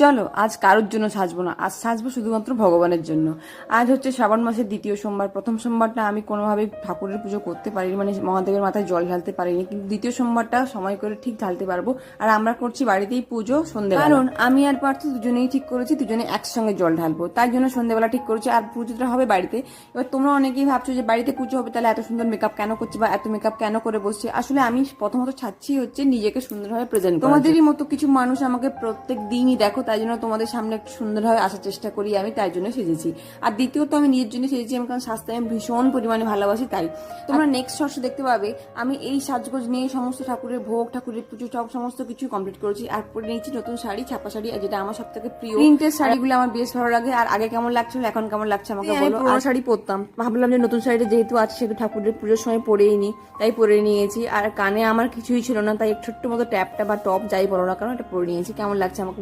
চলো আজ কারোর জন্য সাজবো না, আজ সাজবো শুধুমাত্র ভগবানের জন্য। আজ হচ্ছে শ্রাবণ মাসের দ্বিতীয় সোমবার। প্রথম সোমবারটা আমি কোনোভাবেই ঠাকুরের পুজো করতে পারিনি, মানে মহাদেবের মাথায় জল ঢালতে পারিনি, কিন্তু দ্বিতীয় সোমবারটা সময় করে ঠিক ঢালতে পারবো। আর আমরা করছি বাড়িতেই পুজো সন্ধ্যেবেলা, কারণ আমি আর পার্থ দুজনেই ঠিক করেছি দুজনে একসঙ্গে জল ঢালবো, তাই জন্য সন্ধ্যেবেলা ঠিক করেছি। আর পুজোটা হবে বাড়িতে। এবার তোমরা অনেকেই ভাবছো যে বাড়িতে পুজো হবে তাহলে এত সুন্দর মেকআপ কেন করছি বা এত মেকআপ কেন করে বসছি। আসলে আমি প্রথমত ছাড়ছি হচ্ছে নিজেকে সুন্দরভাবে প্রেজেন্ট করা। তোমাদেরই মতো কিছু মানুষ আমাকে প্রত্যেক দিনই দেখো, তাই জন্য তোমাদের সামনে একটু সুন্দরভাবে আসার চেষ্টা করি আমি, তাই জন্য সেজেছি। আর দ্বিতীয়ত আমি নিজের জন্য সেজেছি, আমি কারণ স্বাস্থ্য আমি ভীষণ পরিমাণে ভালোবাসি। তাই তোমরা নেক্সট শর্টস দেখতে পাবে আমি এই সাজগোজ নিয়ে সমস্ত ঠাকুরের ভোগ, ঠাকুরের পুজো সব সমস্ত কিছু কমপ্লিট করেছি। আর পরে নিয়েছি নতুন শাড়ি, ছাপা শাড়ি, যেটা আমার সব থেকে প্রিয়। প্রিন্টের শাড়িগুলো আমার বেশ ভালো লাগে। আর আগে কেমন লাগছিল এখন কেমন লাগছে আমাকে বলো। পুরোনো শাড়ি পরতাম, ভাবলাম যে নতুন শাড়িটা যেহেতু আছে সেহেতু ঠাকুরের পুজোর সময় পরেই নি, তাই পরে নিয়েছি। আর কানে আমার কিছুই ছিল না, তাই ছোট্ট মতো ট্যাপটা বা টপ যাই বলো না কারণ এটা পরে নিয়েছি। কেমন লাগছে আমাকে